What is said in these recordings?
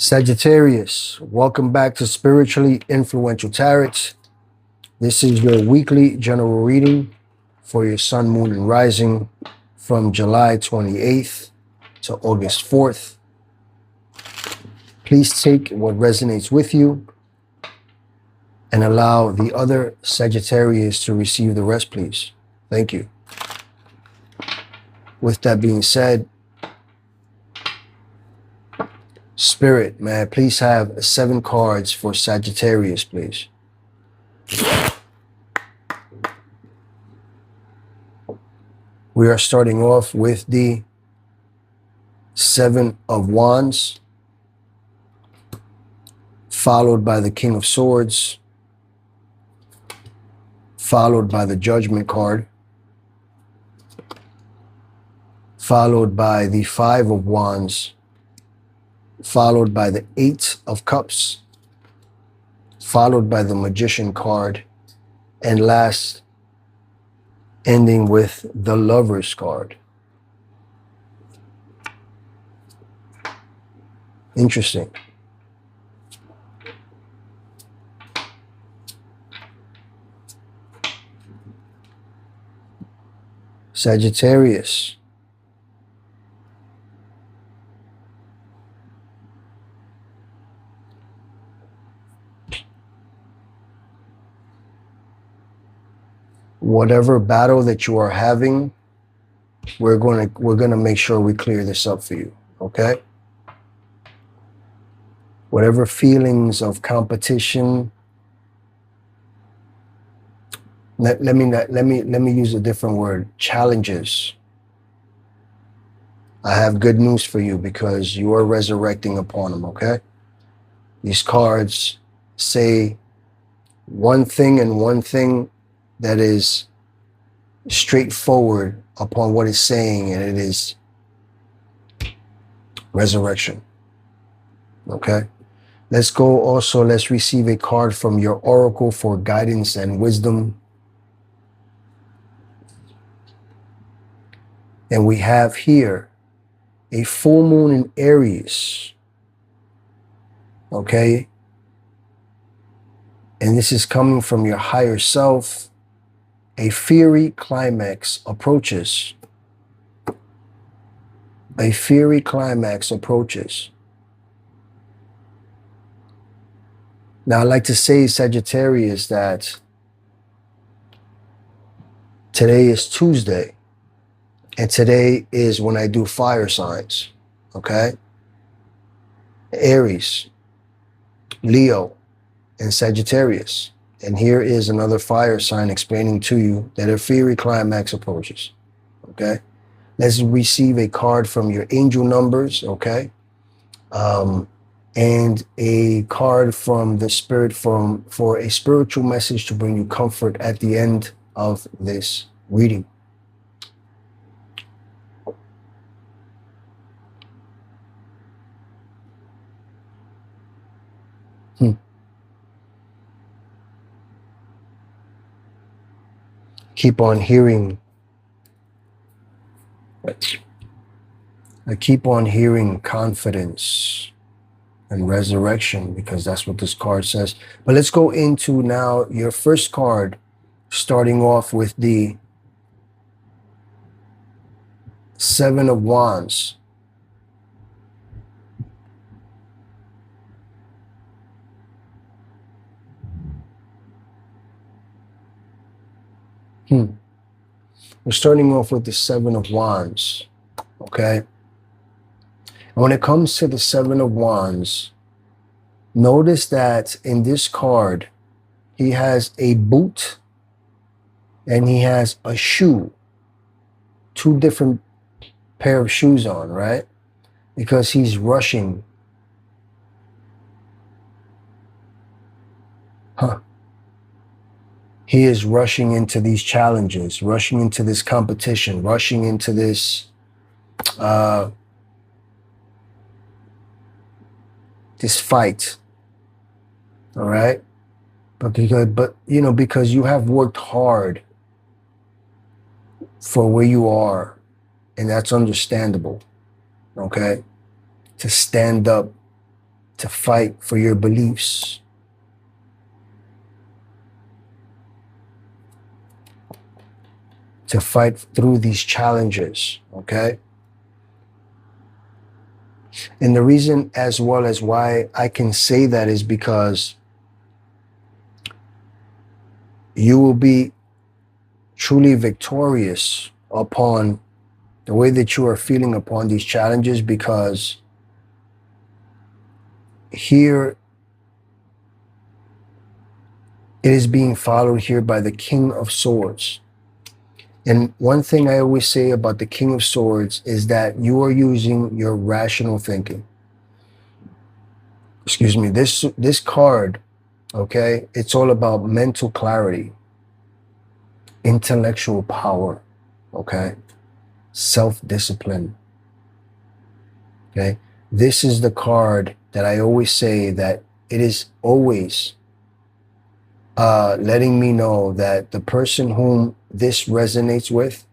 Sagittarius, welcome back to Spiritually Influential Tarot. This is your weekly general reading for your sun, moon, and rising from July 28th to August 4th. Please take what resonates with you and allow the other Sagittarius to receive the rest, please. Thank you. With that being said, Spirit, may I please have 7 cards for Sagittarius, please. We are starting off with the 7 of Wands, followed by the King of Swords, followed by the Judgment card, followed by the 5 of Wands, followed by the 8 of Cups, followed by the Magician card, and last, ending with the Lovers card. Interesting. Sagittarius. Whatever battle that you are having, we're gonna make sure we clear this up for you, okay? Whatever feelings of competition, let me use a different word, challenges. I have good news for you because you are resurrecting upon them, okay? These cards say one thing and one thing that is straightforward upon what it's saying, and it is resurrection. Okay? Let's go also, let's receive a card from your oracle for guidance and wisdom. And we have here a full moon in Aries. Okay? And this is coming from your higher self. A fiery climax approaches. A fiery climax approaches. Now, I'd like to say, Sagittarius, that today is Tuesday, and today is when I do fire signs, okay? Aries, Leo, and Sagittarius. And here is another fire sign explaining to you that a fiery climax approaches, okay? Let's receive a card from your angel numbers, okay? And a card from the Spirit for a spiritual message to bring you comfort at the end of this reading. Keep on hearing. I keep on hearing confidence and resurrection because that's what this card says. But let's go into now your first card, starting off with the 7 of Wands. We're starting off with the 7 of Wands, okay? And when it comes to the 7 of Wands, notice that in this card, he has a boot and he has a shoe, 2 different pair of shoes on, right? Because he's rushing. He is rushing into these challenges, rushing into this competition, rushing into this this fight. All right? But you know, because you have worked hard for where you are, and that's understandable. Okay? To stand up to fight for your beliefs. To fight through these challenges, okay? And the reason as well as why I can say that is because you will be truly victorious upon the way that you are feeling upon these challenges, because here it is being followed here by the King of Swords. And one thing I always say about the King of Swords is that you are using your rational thinking. Excuse me, this card, okay, it's all about mental clarity, intellectual power, okay, self-discipline, okay. This is the card that I always say that it is always letting me know that the person whom this resonates with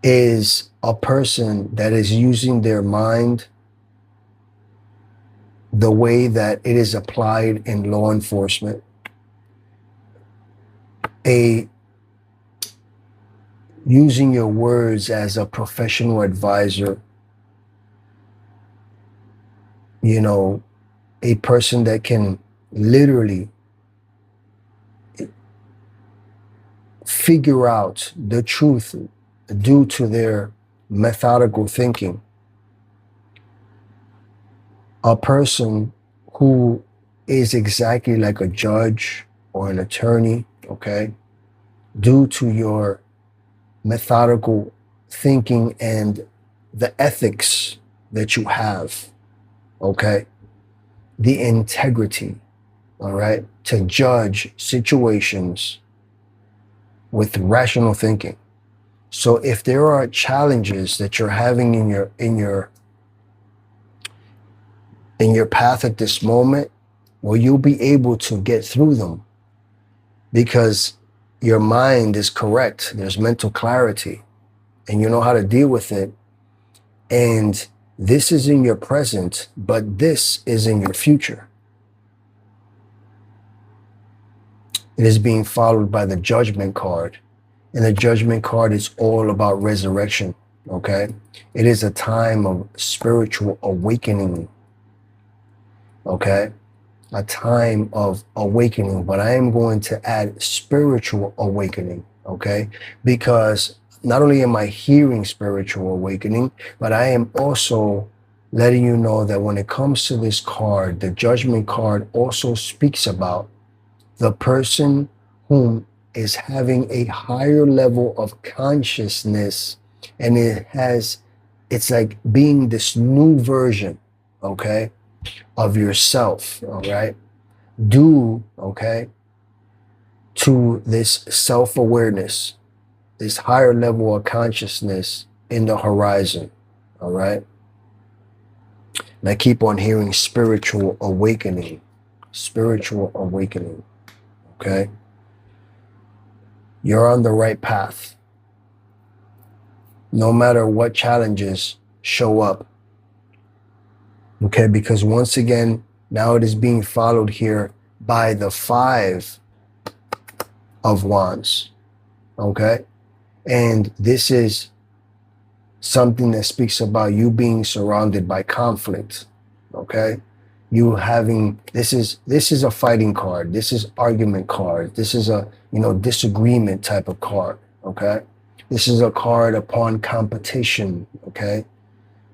is a person that is using their mind the way that it is applied in law enforcement. Using your words as a professional advisor, you know, a person that can literally figure out the truth due to their methodical thinking. A person who is exactly like a judge or an attorney, okay, due to your methodical thinking and the ethics that you have, okay, the integrity, all right, to judge situations with rational thinking. So if there are challenges that you're having in your path at this moment, well, you'll be able to get through them because your mind is correct. There's mental clarity and you know how to deal with it. And this is in your present, but this is in your future. It is being followed by the Judgment card. And the Judgment card is all about resurrection, okay? It is a time of spiritual awakening, okay? A time of awakening, but I am going to add spiritual awakening, okay? Because not only am I hearing spiritual awakening, but I am also letting you know that when it comes to this card, the Judgment card also speaks about the person whom is having a higher level of consciousness, and it's like being this new version, okay, of yourself, all right, due, okay, to this self-awareness, this higher level of consciousness in the horizon, all right. And I keep on hearing spiritual awakening, okay. You're on the right path. No matter what challenges show up. Okay, because once again, now it is being followed here by the 5 of Wands. Okay? And this is something that speaks about you being surrounded by conflict. Okay? You having, this is a fighting card. This is argument card. This is a, disagreement type of card. Okay? This is a card upon competition. Okay?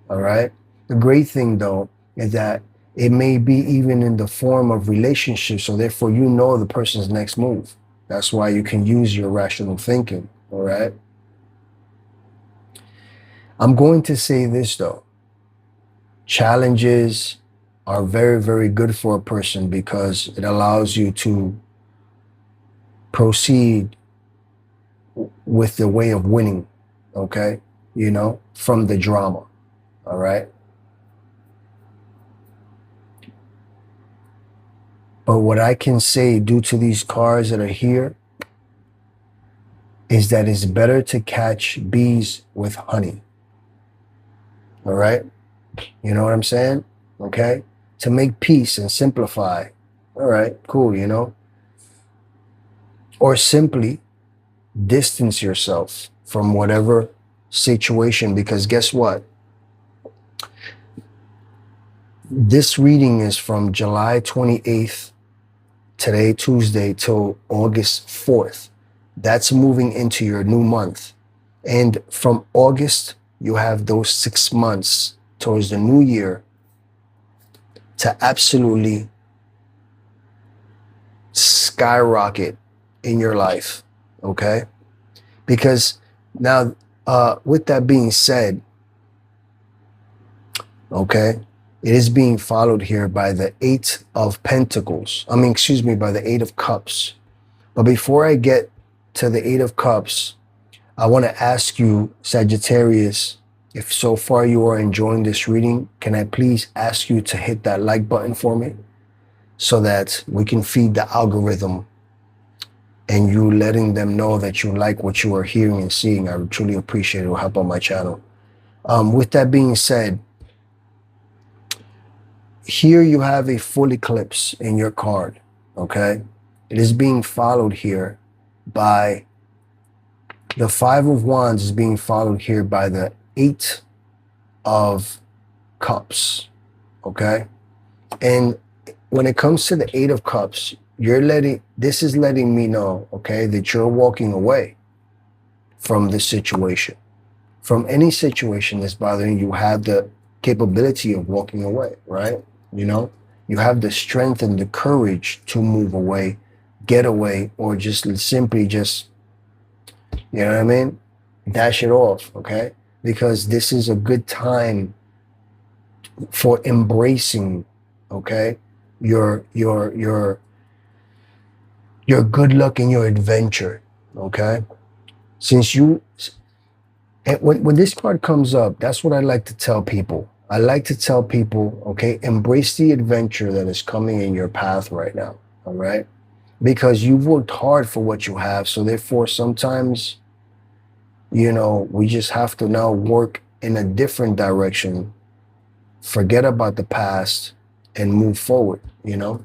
All right? The great thing though is that it may be even in the form of relationships, so therefore you know the person's next move. That's why you can use your rational thinking. All right? I'm going to say this though. Challenges are very, very good for a person because it allows you to proceed with the way of winning, okay? From the drama, all right? But what I can say due to these cards that are here is that it's better to catch bees with honey, all right? You know what I'm saying? Okay? To make peace and simplify. All right, cool, you know? Or simply distance yourself from whatever situation, because guess what? This reading is from July 28th, today, Tuesday, till August 4th. That's moving into your new month. And from August, you have those 6 months towards the new year to absolutely skyrocket in your life, okay? Because now, with that being said, okay, it is being followed here by the Eight of Pentacles. I mean, excuse me, by the Eight of Cups. But before I get to the Eight of Cups, I want to ask you, Sagittarius, if so far you are enjoying this reading, can I please ask you to hit that like button for me so that we can feed the algorithm and you letting them know that you like what you are hearing and seeing. I would truly appreciate it. It will help on my channel. With that being said, here you have a full eclipse in your card, okay? It is being followed here by the Five of Wands is being followed here by the Eight of Cups, okay? And when it comes to the Eight of Cups, this is letting me know, okay, that you're walking away from the situation. From any situation that's bothering you, have the capability of walking away, right? You know, you have the strength and the courage to move away, get away, or just simply just, you know what I mean? Dash it off, okay? Because this is a good time for embracing, okay, your good luck and your adventure, okay? Since you, and when this card comes up, that's what I like to tell people. I like to tell people, okay, embrace the adventure that is coming in your path right now, all right? Because you've worked hard for what you have, so therefore sometimes, you know, we just have to now work in a different direction, forget about the past, and move forward, you know?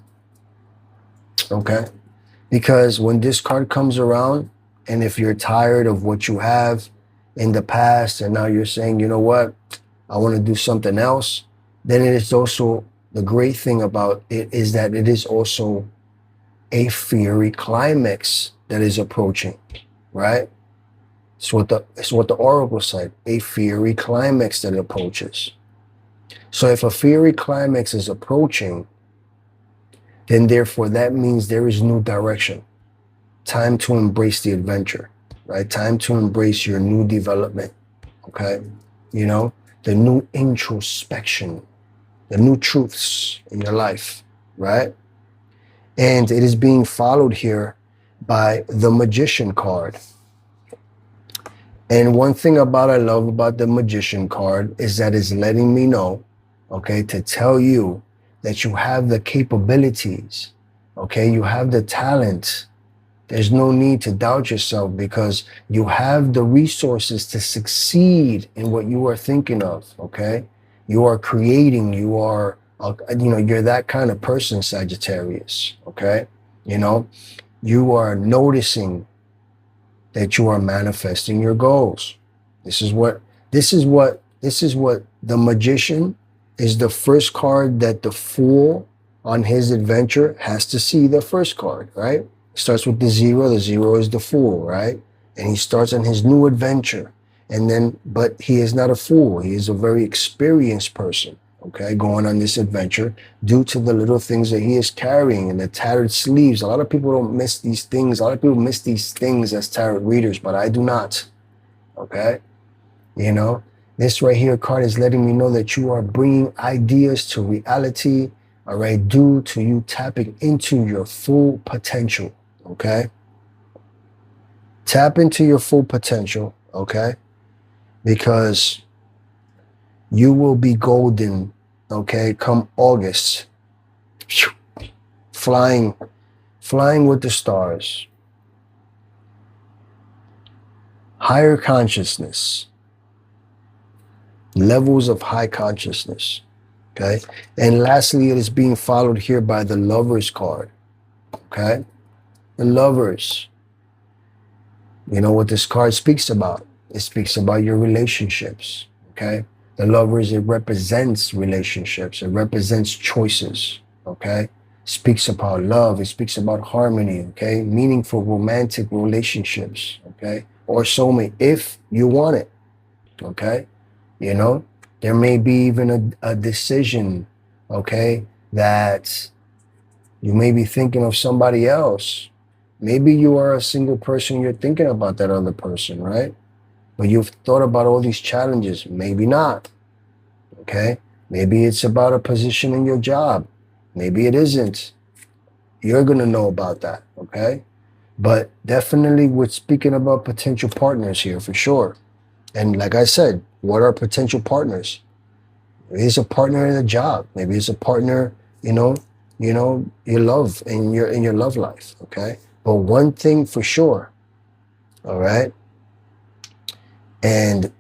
Okay? Because when this card comes around, and if you're tired of what you have in the past, and now you're saying, you know what, I want to do something else, then it is also, the great thing about it is that it is also a fiery climax that is approaching, right? It's what the oracle said, a fiery climax that approaches. So if a fiery climax is approaching, then therefore that means there is new direction. Time to embrace the adventure, right? Time to embrace your new development, okay? You know, the new introspection, the new truths in your life, right? And it is being followed here by the Magician card. And one thing I love about the Magician card is that it's letting me know, okay, to tell you that you have the capabilities, okay, you have the talent. There's no need to doubt yourself because you have the resources to succeed in what you are thinking of, okay? You are creating, you are, you know, you're that kind of person, Sagittarius, okay? You know, you are noticing that you are manifesting your goals. This is what the Magician is, the first card that the Fool on his adventure has to see. The first card, right? Starts with the zero is the Fool, right? And he starts on his new adventure. And then, but he is not a fool. He is a very experienced person, okay, going on this adventure due to the little things that he is carrying and the tattered sleeves. A lot of people don't miss these things. A lot of people miss these things as tarot readers, but I do not, okay? You know, this right here card is letting me know that you are bringing ideas to reality, all right, due to you tapping into your full potential, okay? Tap into your full potential, okay? Because you will be golden, okay, come August. Flying with the stars. Higher consciousness. levels of high consciousness. Okay. And lastly, it is being followed here by the Lovers card. Okay. The Lovers. You know what this card speaks about? It speaks about your relationships. Okay. The Lovers, it represents relationships. It represents choices. Okay. Speaks about love. It speaks about harmony. Okay. Meaningful romantic relationships. Okay. Or soulmate, if you want it. Okay. You know, there may be even a decision, okay, that you may be thinking of somebody else. Maybe you are a single person, you're thinking about that other person, right? But you've thought about all these challenges. Maybe not, okay? Maybe it's about a position in your job. Maybe it isn't. You're going to know about that, okay? But definitely we're speaking about potential partners here for sure. And like I said, what are potential partners? Maybe it's a partner in a job. Maybe it's a partner, you know, you love in your love life. Okay. But one thing for sure, all right. And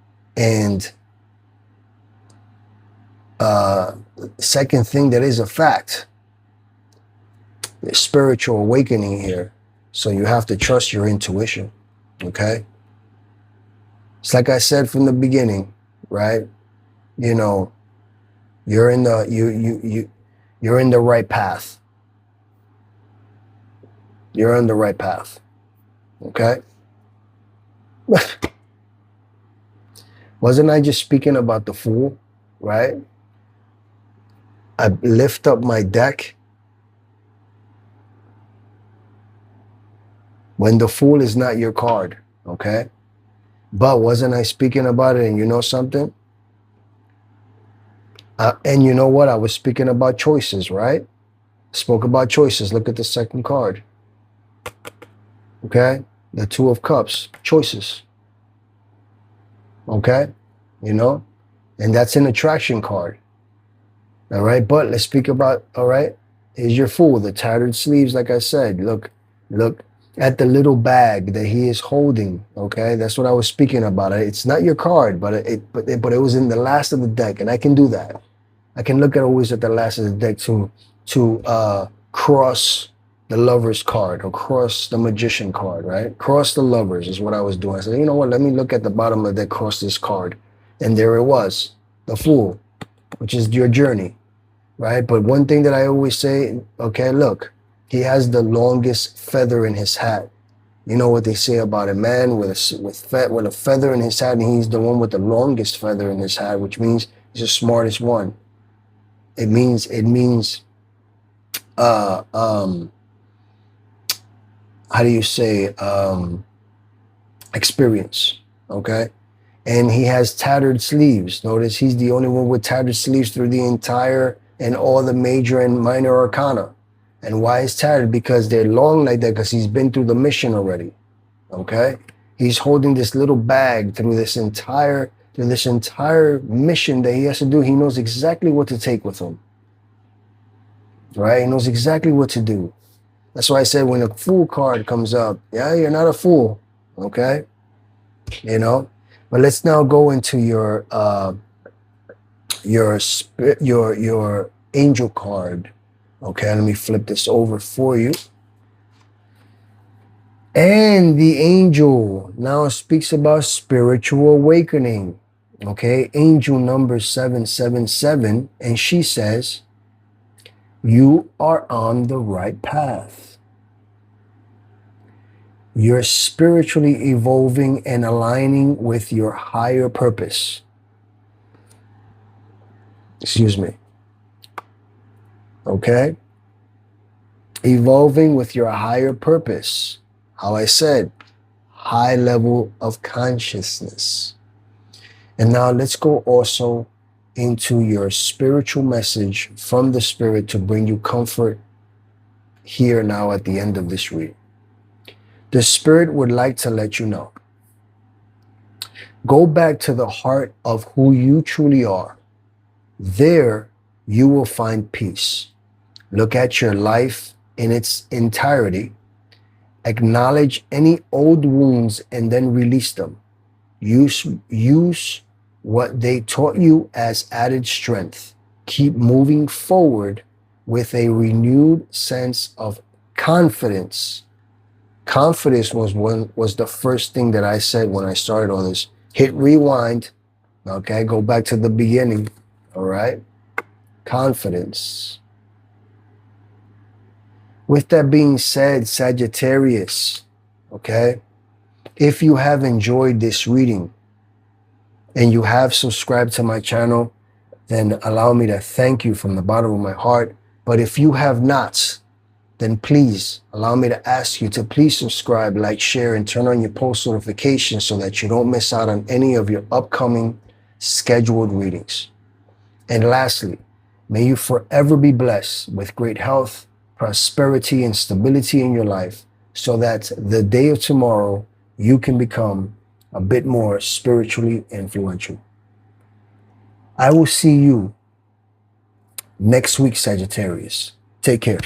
second thing that is a fact, the spiritual awakening here. So you have to trust your intuition. Okay. It's like I said from the beginning, right? You know, you're in the you're in the right path. You're on the right path. Okay? Wasn't I just speaking about the Fool, right? I lift up my deck. When the Fool is not your card, okay? But wasn't I speaking about it? And you know something? And you know what? I was speaking about choices, right? Spoke about choices. Look at the second card. Okay? The Two of Cups. Choices. Okay? You know? And that's an attraction card. All right? But let's speak about, all right? Here's your Fool. The tattered sleeves, like I said. Look at the little bag that he is holding. Okay? That's what I was speaking about. It's not your card, but it was in the last of the deck. And I can do that. I can look at always at the last of the deck to cross the Lovers card or cross the Magician card, right? Cross the Lovers is what I was doing. I said, you know what? Let me look at the bottom of the deck, cross this card. And there it was, the Fool, which is your journey, right? But one thing that I always say, okay, look, he has the longest feather in his hat. You know what they say about a man with a feather in his hat, and he's the one with the longest feather in his hat, which means he's the smartest one. It means how do you say, experience, okay? And he has tattered sleeves. Notice he's the only one with tattered sleeves through the entire and all the major and minor arcana. And why is tattered? Because they're long like that, because he's been through the mission already, okay? He's holding this little bag through this entire mission that he has to do. He knows exactly what to take with him, right? He knows exactly what to do. That's why I said when a Fool card comes up, yeah, you're not a fool, okay? You know, but let's now go into your angel card. Okay, let me flip this over for you. And the angel now speaks about spiritual awakening. Okay, angel number 777, and she says, you are on the right path. You're spiritually evolving and aligning with your higher purpose. Excuse me. Okay? Evolving with your higher purpose. How I said, high level of consciousness. And now let's go also into your spiritual message from the Spirit to bring you comfort here now at the end of this reading. The Spirit would like to let you know. Go back to the heart of who you truly are. There you will find peace. Look at your life in its entirety. Acknowledge any old wounds and then release them. Use what they taught you as added strength. Keep moving forward with a renewed sense of confidence. Confidence was the first thing that I said when I started on this. Hit rewind. Okay, go back to the beginning. All right. Confidence. With that being said, Sagittarius, okay, if you have enjoyed this reading and you have subscribed to my channel, then allow me to thank you from the bottom of my heart. But if you have not, then please allow me to ask you to please subscribe, like, share, and turn on your post notifications so that you don't miss out on any of your upcoming scheduled readings. And lastly, may you forever be blessed with great health, prosperity, and stability in your life so that the day of tomorrow you can become a bit more spiritually influential. I will see you next week, Sagittarius. Take care.